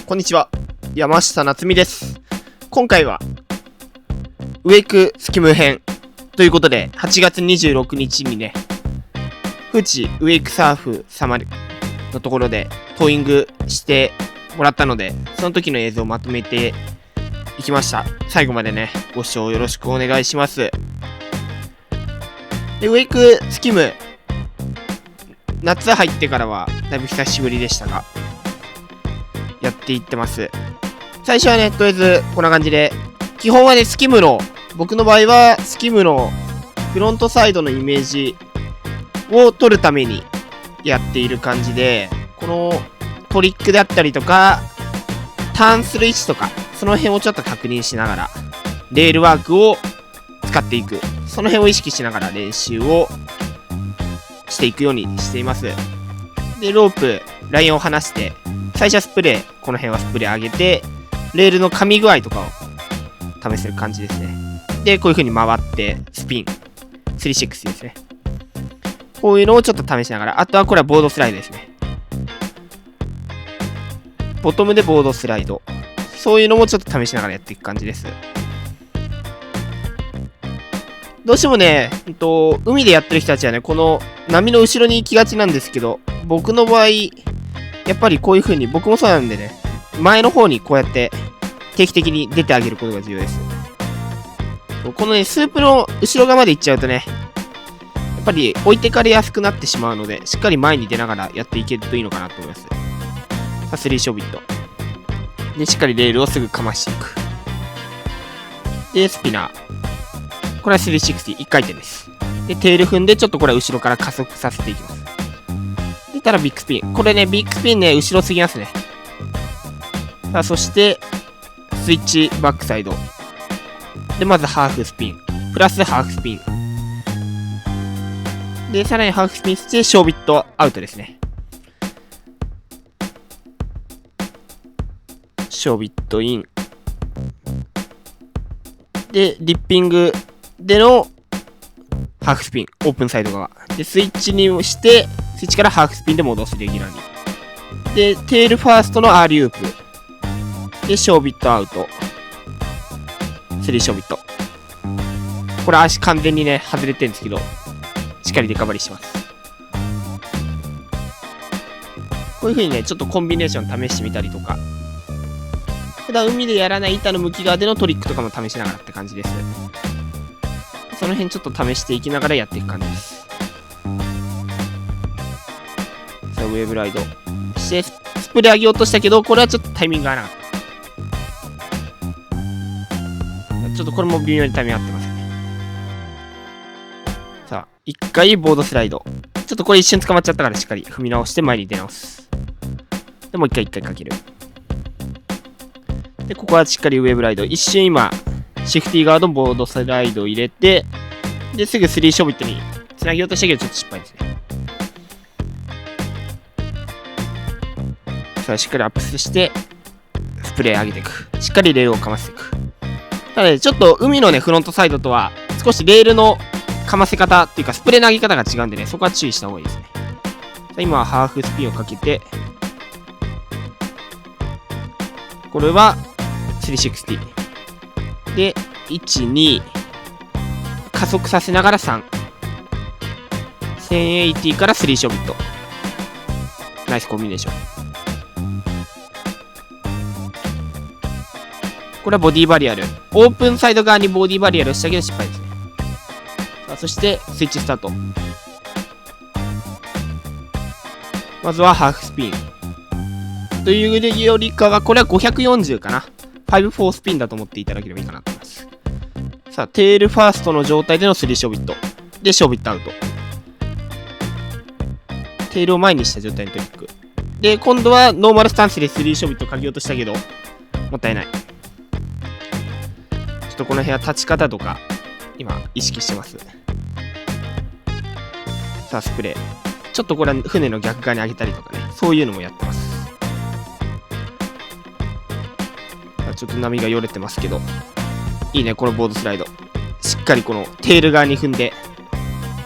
こんにちは、山下夏美です。今回はウェイクスキム編ということで、8月26日にね、フーチウェイクサーフ様のところでトーイングしてもらったので、その時の映像をまとめていきました。最後までね、ご視聴よろしくお願いします。で、ウェイクスキム、夏入ってからはだいぶ久しぶりでしたが、やっていってます。最初はね、とりあえずこんな感じで、基本はね、スキムの、僕の場合はスキムのフロントサイドのイメージを取るためにやっている感じで、このトリックであったりとか、ターンする位置とか、その辺をちょっと確認しながら、レールワークを使っていく。その辺を意識しながら練習をしていくようにしています。で、ロープ、ラインを離して、最初はスプレー、この辺はスプレー上げて、レールの噛み具合とかを試せる感じですね。で、こういう風に回って、スピン、36ですね。こういうのをちょっと試しながら、あとはこれはボードスライドですね。ボトムでボードスライド。そういうのもちょっと試しながらやっていく感じです。どうしてもね、海でやってる人たちはね、この波の後ろに行きがちなんですけど、僕の場合、やっぱりこういう風に、僕もそうなんでね、前の方にこうやって定期的に出てあげることが重要です。このね、スープの後ろ側まで行っちゃうとね、やっぱり置いてかれやすくなってしまうので、しっかり前に出ながらやっていけるといいのかなと思います。さあ、3ショービット。で、しっかりレールをすぐかましていく。で、スピナー。これは360、1回転です。で、テール踏んで、ちょっとこれは後ろから加速させていきます。で、たらビッグスピン。これね、ビッグスピンね、後ろすぎますね。さあ、そして、スイッチバックサイド。で、まずハーフスピン。プラスハーフスピン。で、さらにハーフスピンして、ショービットアウトですね。ショービットイン。で、リッピングでのハーフスピン。オープンサイド側。で、スイッチにして、スイッチからハーフスピンで戻す、レギュラーに。で、テールファーストのアーリーウープ。で、ショービットアウト。3ショービット。これ足完全にね、外れてるんですけど、しっかりリカバリーします。こういう風にね、ちょっとコンビネーション試してみたりとか、普段海でやらない板の向き側でのトリックとかも試しながらって感じです。その辺ちょっと試していきながらやっていく感じです。さあ、ウェーブライド。して、スプレー上げようとしたけど、これはちょっとタイミングが合わなかった。ちょっとこれも微妙にタイミング合ってますね。さあ、一回ボードスライド。ちょっとこれ一瞬捕まっちゃったからしっかり踏み直して前に出直す。で、もう一回かける。で、ここはしっかりウェーブライド。一瞬今、シフティー側のボードスライドを入れて、で、すぐ3ショービットにつなげようとしたけど、ちょっと失敗ですね。さあ、しっかりアップして、スプレー上げていく。しっかりレールをかませていく。ただね、ちょっと海のね、フロントサイドとは、少しレールのかませ方っていうか、スプレー投げ方が違うんでね、そこは注意した方がいいですね。さあ、今はハーフスピンをかけて、これは、360。で、1、2、加速させながら3。1080から3ショービット。ナイスコンビネーション。これはボディバリアル。オープンサイド側にボディバリアルをしたけど失敗ですね。さあ、そして、スイッチスタート。まずはハーフスピン。というよりかは、これは540かな。5-4スピンだと思っていただければいいかなと思います。さあ、テールファーストの状態での3ショービット。で、ショービットアウト。テールを前にした状態のトリック。で、今度はノーマルスタンスで3ショービットかけようとしたけど、もったいない。ちょっとこの辺は立ち方とか、今、意識してます。さあ、スプレー。ちょっとこれは船の逆側に上げたりとかね、そういうのもやってます。ちょっと波がよれてますけど、いいね、このボードスライド。しっかりこのテール側に踏んで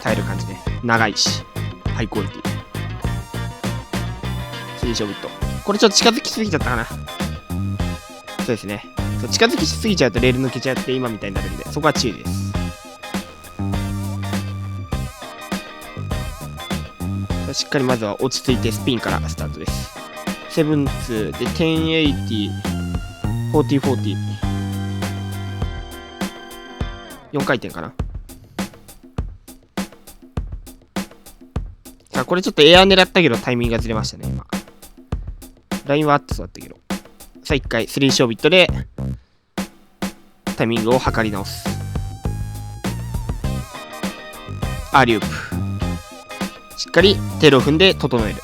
耐える感じね。長いし、ハイクオリティ。3ショービット。これちょっと近づきすぎちゃったかな。ですね。そう近づきしすぎちゃうとレール抜けちゃって今みたいになるんで、そこは注意です。しっかりまずは落ち着いてスピンからスタートです。7-2で1080、40-40。4回転かな。さあ、これちょっとエアー狙ったけどタイミングがずれましたね、今。ラインはあってそうだったけど。さあ、1回3ショービットでタイミングを測り直す。アーリュープ。しっかりテールを踏んで整える。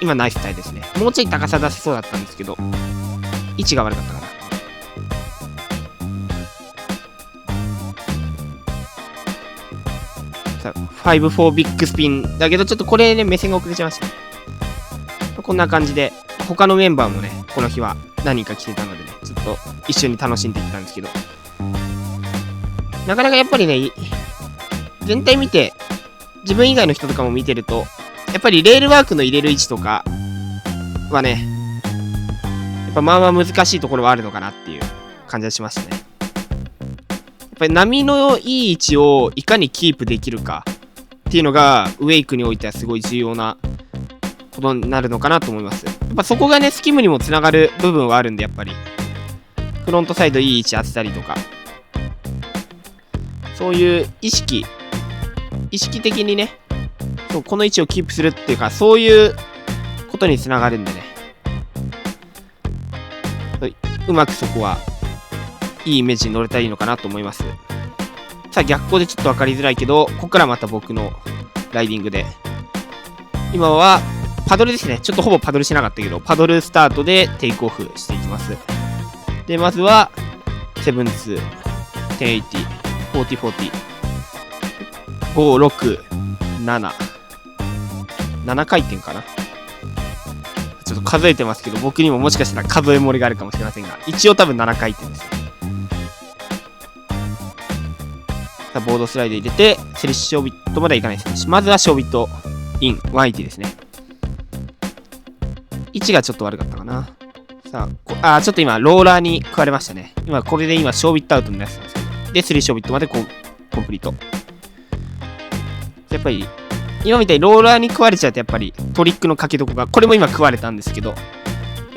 今ナイスタイですね。もうちょい高さ出せそうだったんですけど、位置が悪かったかな。さあ、5-4ビッグスピンだけど、ちょっとこれね、目線が遅れちゃいましたね。こんな感じで、他のメンバーもね、この日は何人か来てたのでね、ちょっと一緒に楽しんでいったんですけど、なかなかやっぱりね、全体見て、自分以外の人とかも見てると、やっぱりレールワークの入れる位置とかはね、やっぱまあまあ難しいところはあるのかなっていう感じがしましたね。やっぱり波のいい位置をいかにキープできるかっていうのが、ウェイクにおいてはすごい重要なことになるのかなと思います。やっぱそこがね、スキムにもつながる部分はあるんで、やっぱり。フロントサイドいい位置当てたりとか、そういう意識的にね、そうこの位置をキープするっていうか、そういうことにつながるんでね、うまくそこはいいイメージに乗れたらいいのかなと思います。さあ逆光でちょっと分かりづらいけど、ここからまた僕のライディングで、今はパドルですね。ちょっとほぼパドルしなかったけど、パドルスタートでテイクオフしていきます。でまずは7-2、1080、40-40、5、6、7。7回転かな。ちょっと数えてますけど、僕にももしかしたら数え漏れがあるかもしれませんが、一応多分7回転です。さあ、ボードスライド入れて、セリショービットまではいかないですね。まずはショービットイン、180ですね。位置がちょっと悪かったかな。さあ、ちょっと今、ローラーに食われましたね。これで今、ショービットアウトになってたんですけど。で、3ショービットまでコンプリート。やっぱり、今みたいにローラーに食われちゃうと、やっぱりトリックのかけどこが、これも今食われたんですけど、や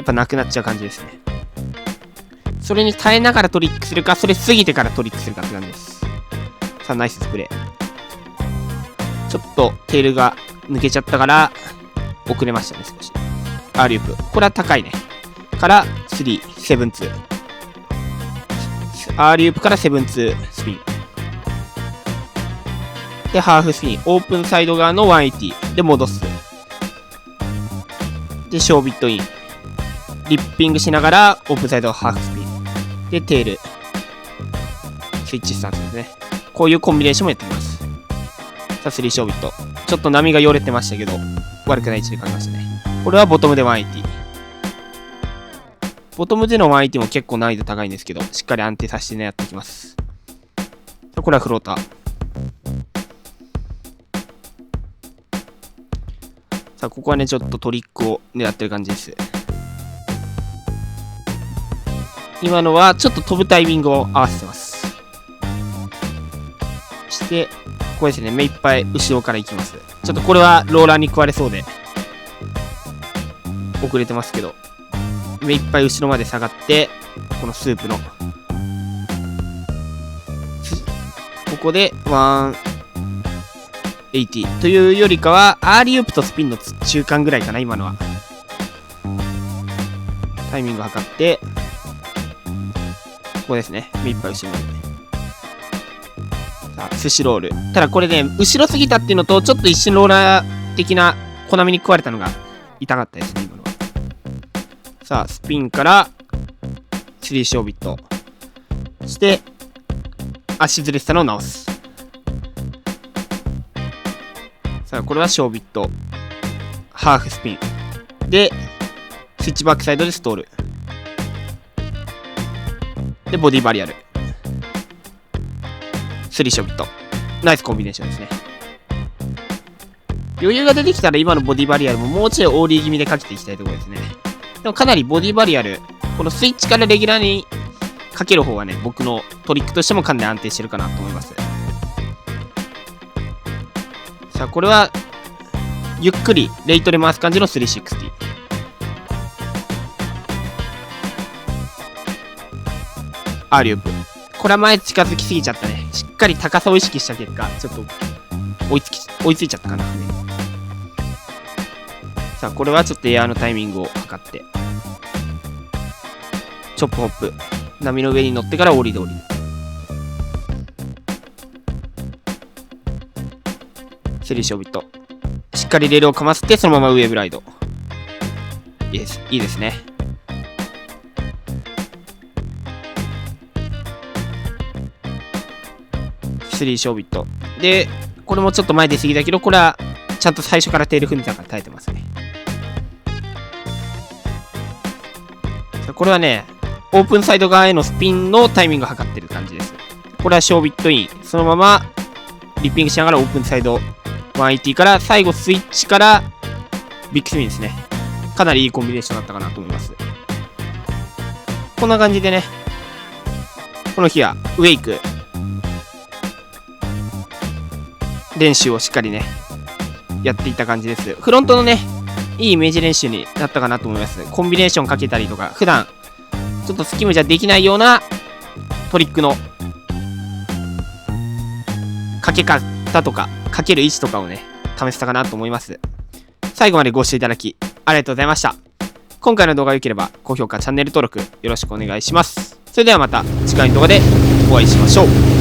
っぱなくなっちゃう感じですね。それに耐えながらトリックするか、それ過ぎてからトリックするかって感じです。さあ、ナイススプレー。ちょっとテールが抜けちゃったから、遅れましたね、少し。アーリュープ。これは高いね。から、3、7-2。アーリュープから7-2スピン。で、ハーフスピン。オープンサイド側の180。で、戻す。で、ショービットイン。リッピングしながら、オープンサイドハーフスピン。で、テール。スイッチスタンスですね。こういうコンビネーションもやってきます。さあ、3ショービット。ちょっと波がよれてましたけど、悪くない位置で買いましたね。これはボトムで180。ボトムでの180も結構難易度高いんですけど、しっかり安定させてね、やっていきます。これはフローター。さあ、ここはね、ちょっとトリックを狙ってる感じです。今のはちょっと飛ぶタイミングを合わせてます。して、ここですね、目いっぱい後ろから行きます。ちょっとこれはローラーに食われそうで、遅れてますけど、目いっぱい後ろまで下がって、このスープの、ここで180というよりかは、アーリーウープとスピンの中間ぐらいかな、今のは。タイミング測って、ここですね、目いっぱい後ろまで。さあ、寿司ロール。ただこれね、後ろすぎたっていうのと、ちょっと一瞬ローラー的な小波に食われたのが痛かったですね、今のは。さあ、スピンから、3ショービット。そして、足ずれてたのを直す。さあ、これはショービット。ハーフスピン。で、スイッチバックサイドでストール。で、ボディバリアル。3ショービット。ナイスコンビネーションですね。余裕が出てきたら今のボディバリアルももうちょいオーリー気味でかけていきたいところですね。でもかなりボディバリアル、このスイッチからレギュラーにかける方はね、僕のトリックとしてもかなり安定してるかなと思います。さあ、これは、ゆっくりレイトで回す感じの360。アーリーウープ。これは前近づきすぎちゃったね。しっかり高さを意識した結果、ちょっと追いついちゃったかな。さあ、これはちょっとエアーのタイミングを測って。チョップホップ。波の上に乗ってから降りる。スリーショービット。しっかりレールをかませて、そのままウェーブライド。いいですね。スリーショービット。で、これもちょっと前出過ぎだけど、これはちゃんと最初からテール踏んでたから耐えてますね。これはね、オープンサイド側へのスピンのタイミングを測ってる感じです。これはショービットイン。そのままリッピングしながらオープンサイド180から最後スイッチからビッグスピンですね。かなりいいコンビネーションだったかなと思います。こんな感じでね、この日はウェイク練習をしっかりね、やっていった感じです。フロントのね、いいイメージ練習になったかなと思います。コンビネーションかけたりとか、普段ちょっとスキムじゃできないようなトリックのかけ方とか、かける位置とかをね、試せたかなと思います。最後までご視聴いただきありがとうございました。今回の動画が良ければ高評価、チャンネル登録よろしくお願いします。それではまた次回の動画でお会いしましょう。